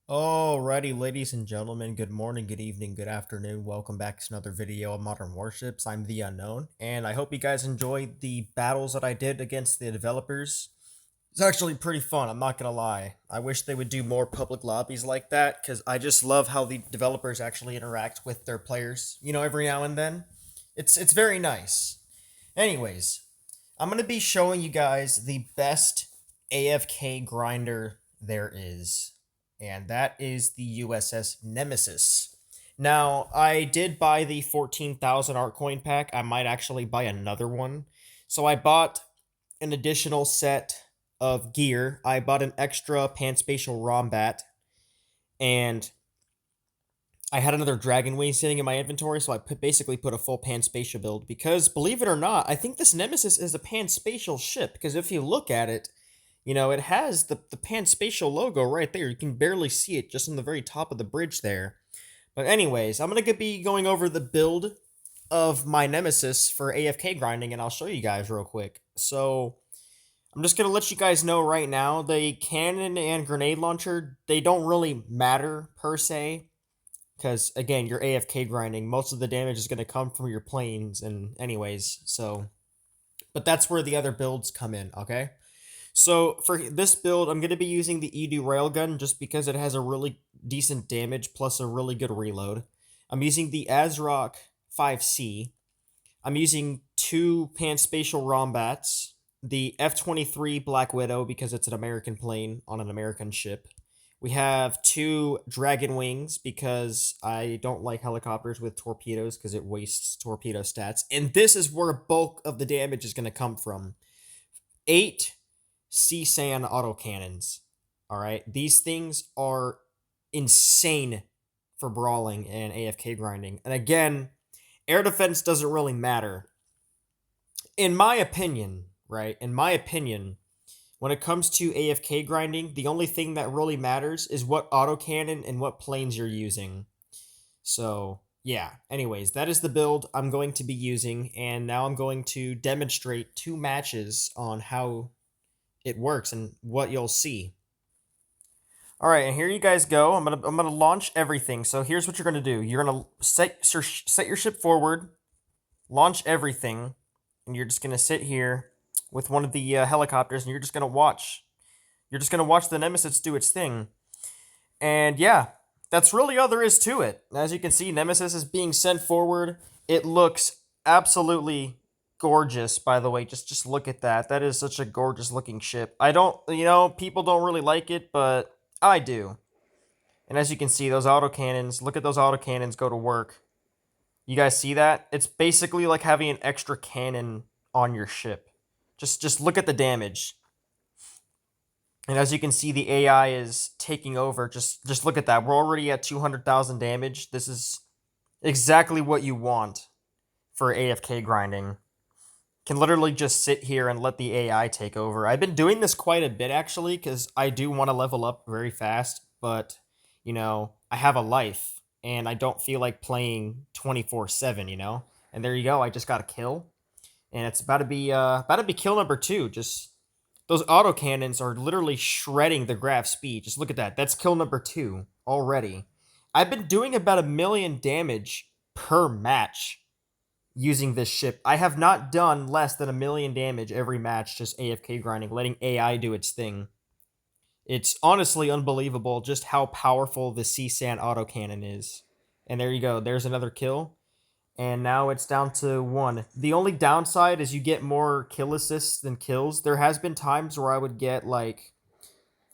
Alrighty, ladies and gentlemen, good morning, good evening, good afternoon. Welcome back to another video of Modern Warships. I'm the Unknown, and I hope you guys enjoyed the battles that I did against the developers. It's actually pretty fun, I'm not gonna lie. I wish they would do more public lobbies like that, because I just love how the developers actually interact with their players, every now and then. It's very nice. Anyways, I'm gonna be showing you guys the best AFK grinder there is, and that is the USS Nemesis. Now, I did buy the 14,000 art coin pack. I might actually buy another one. So I bought an additional set of gear. I bought an extra panspatial rombat, and I had another Dragon Wing sitting in my inventory, so I basically put a full panspatial build. Because, believe it or not, I think this Nemesis is a panspatial ship. Because if you look at it, it has the panspatial logo right there. You can barely see it just on the very top of the bridge there. But anyways, I'm going to be going over the build of my Nemesis for AFK grinding, and I'll show you guys real quick. So, I'm just going to let you guys know right now, the cannon and grenade launcher, they don't really matter per se. Because, again, you're AFK grinding. Most of the damage is going to come from your planes, and anyways, so... But that's where the other builds come in, okay? So, for this build, I'm going to be using the Edu Railgun just because it has a really decent damage plus a really good reload. I'm using the Azrock 5C. I'm using two Panspatial Rombats. The F-23 Black Widow because it's an American plane on an American ship. We have two Dragon Wings because I don't like helicopters with torpedoes because it wastes torpedo stats. And this is where bulk of the damage is going to come from. 8 CSAN autocannons. Alright, these things are insane for brawling and AFK grinding. And again, air defense doesn't really matter. In my opinion, right? In my opinion, when it comes to AFK grinding, the only thing that really matters is what autocannon and what planes you're using. So, yeah. Anyways, that is the build I'm going to be using, and now I'm going to demonstrate 2 matches on how it works and what you'll see. All right, and here you guys go. I'm gonna launch everything. So here's what you're gonna do. You're gonna set your ship forward, launch everything, and you're just gonna sit here with one of the helicopters, and you're just gonna watch. You're just gonna watch the Nemesis do its thing, and yeah, that's really all there is to it. As you can see, Nemesis is being sent forward. It looks absolutely gorgeous, by the way. Just look at that. That is such a gorgeous looking ship. I don't, people don't really like it, but I do. And as you can see, those autocannons, look at those autocannons go to work. You guys see that? It's basically like having an extra cannon on your ship. Just look at the damage. And as you can see, the AI is taking over. Just look at that. We're already at 200,000 damage. This is exactly what you want for AFK grinding. Can literally just sit here and let the AI take over. I've been doing this quite a bit, actually, because I do want to level up very fast, but, I have a life, and I don't feel like playing 24/7, And there you go, I just got a kill, and it's about to be kill number 2. Just, those autocannons are literally shredding the graph speed. Just look at that. That's kill number 2 already. I've been doing about 1,000,000 damage per match using this ship. I have not done less than 1,000,000 damage every match just AFK grinding, letting AI do its thing. It's honestly unbelievable just how powerful the CSAN autocannon is. And there you go. There's another kill. And now it's down to 1. The only downside is you get more kill assists than kills. There has been times where I would get like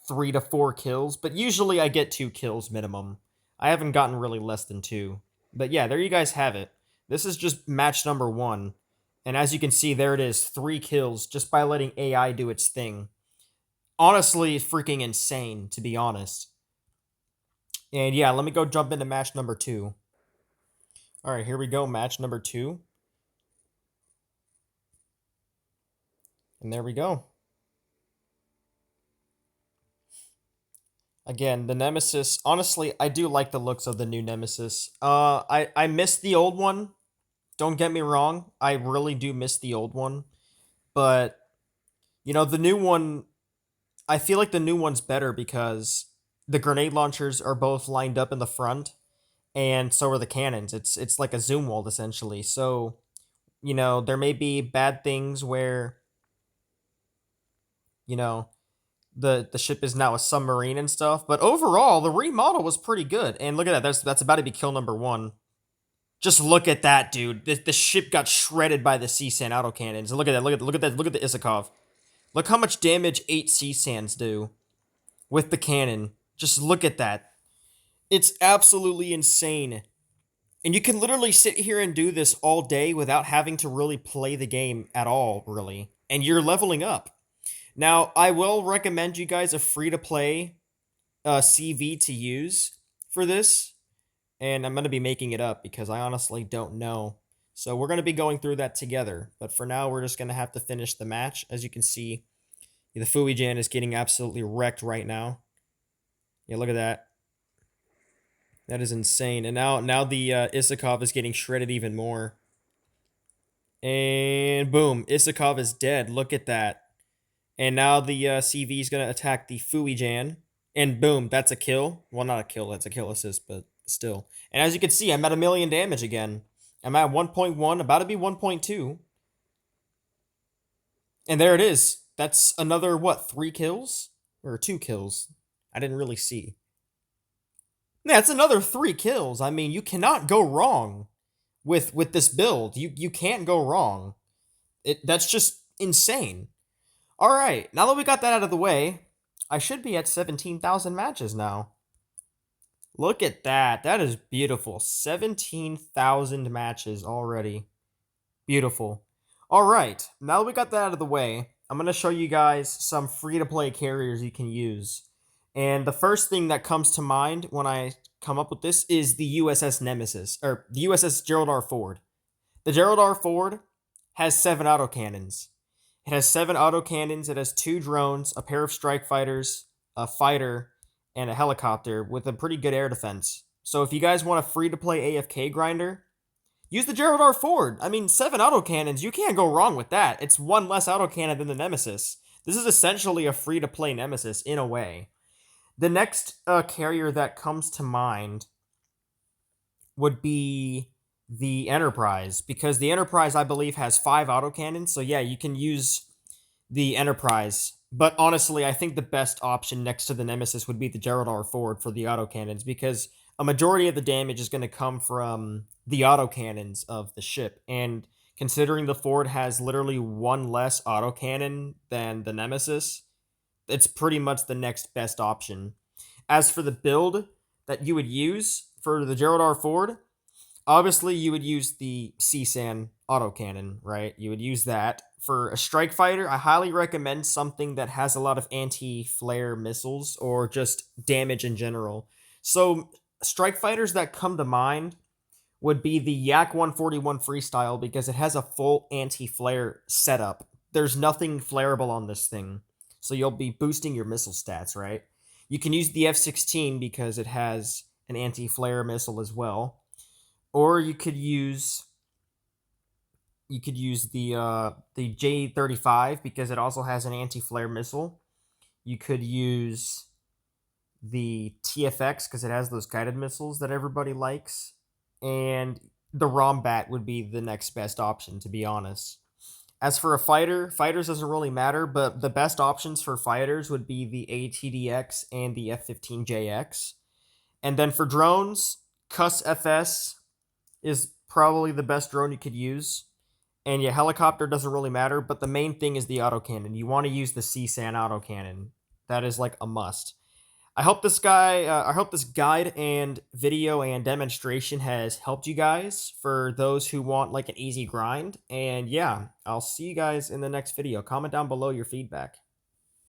3 to 4 kills, but usually I get 2 kills minimum. I haven't gotten really less than 2. But yeah, there you guys have it. This is just match number 1. And as you can see, there it is, 3 kills just by letting AI do its thing. Honestly, freaking insane, to be honest. And yeah, let me go jump into match number 2. Alright, here we go, match number 2. And there we go. Again, the Nemesis, honestly, I do like the looks of the new Nemesis. I miss the old one. Don't get me wrong, I really do miss the old one. But, the new one, I feel like the new one's better because the grenade launchers are both lined up in the front, and so are the cannons. It's like a zoom wall essentially. So, there may be bad things where, you know, the ship is now a submarine and stuff, but overall the remodel was pretty good. And look at that. That's about to be kill number 1. Just look at that, dude. The ship got shredded by the C-SAN autocannons. And look at that. Look at that. Look at the Isakov. Look how much damage 8 C-SANs do with the cannon. Just look at that. It's absolutely insane. And you can literally sit here and do this all day without having to really play the game at all, really. And you're leveling up. Now, I will recommend you guys a free-to-play CV to use for this. And I'm going to be making it up because I honestly don't know. So we're going to be going through that together. But for now, we're just going to have to finish the match. As you can see, the Fuijan is getting absolutely wrecked right now. Yeah, look at that. That is insane. And now the Isakov is getting shredded even more. And boom, Isakov is dead. Look at that. And now the CV is going to attack the Fuijan. And boom, that's a kill. Well, not a kill, that's a kill assist, but still. And as you can see, I'm at 1,000,000 damage again. I'm at 1.1, about to be 1.2. And there it is. That's another, what, 3 kills? Or 2 kills? I didn't really see. Yeah, it's another 3 kills. I mean, you cannot go wrong with this build. You can't go wrong. That's just insane. All right, now that we got that out of the way, I should be at 17,000 matches now. Look at that. That is beautiful. 17,000 matches already. Beautiful. All right, now that we got that out of the way, I'm going to show you guys some free-to-play carriers you can use. And the first thing that comes to mind when I come up with this is the USS Nemesis, or the USS Gerald R. Ford. The Gerald R. Ford has 7 autocannons. It has 7 autocannons, it has 2 drones, a pair of strike fighters, a fighter, and a helicopter with a pretty good air defense. So if you guys want a free-to-play AFK grinder, use the Gerald R. Ford. I mean, 7 autocannons, you can't go wrong with that. It's 1 less autocannon than the Nemesis. This is essentially a free-to-play Nemesis, in a way. The next carrier that comes to mind would be the Enterprise, because the Enterprise, I believe, has 5 autocannons. So yeah, you can use the Enterprise. But honestly, I think the best option next to the Nemesis would be the Gerald R. Ford for the autocannons, because a majority of the damage is going to come from the autocannons of the ship. And considering the Ford has literally 1 less autocannon than the Nemesis, it's pretty much the next best option. As for the build that you would use for the Gerald R. Ford, obviously you would use the C-SAN autocannon, right? You would use that. For a strike fighter, I highly recommend something that has a lot of anti-flare missiles or just damage in general. So strike fighters that come to mind would be the Yak 141 Freestyle, because it has a full anti-flare setup. There's nothing flareable on this thing, so you'll be boosting your missile stats, right? You can use the F-16 because it has an anti-flare missile as well. Or you could use the J-35 because it also has an anti-flare missile. You could use the TFX because it has those guided missiles that everybody likes. And the Rombat would be the next best option, to be honest. As for a fighter, fighters doesn't really matter, but the best options for fighters would be the ATDX and the F-15JX. And then for drones, Cuss FS is probably the best drone you could use. And yeah, helicopter doesn't really matter, but the main thing is the autocannon. You want to use the C-SAN autocannon. That is like a must. I hope this guide and video and demonstration has helped you guys for those who want like an easy grind. And yeah, I'll see you guys in the next video. Comment down below your feedback.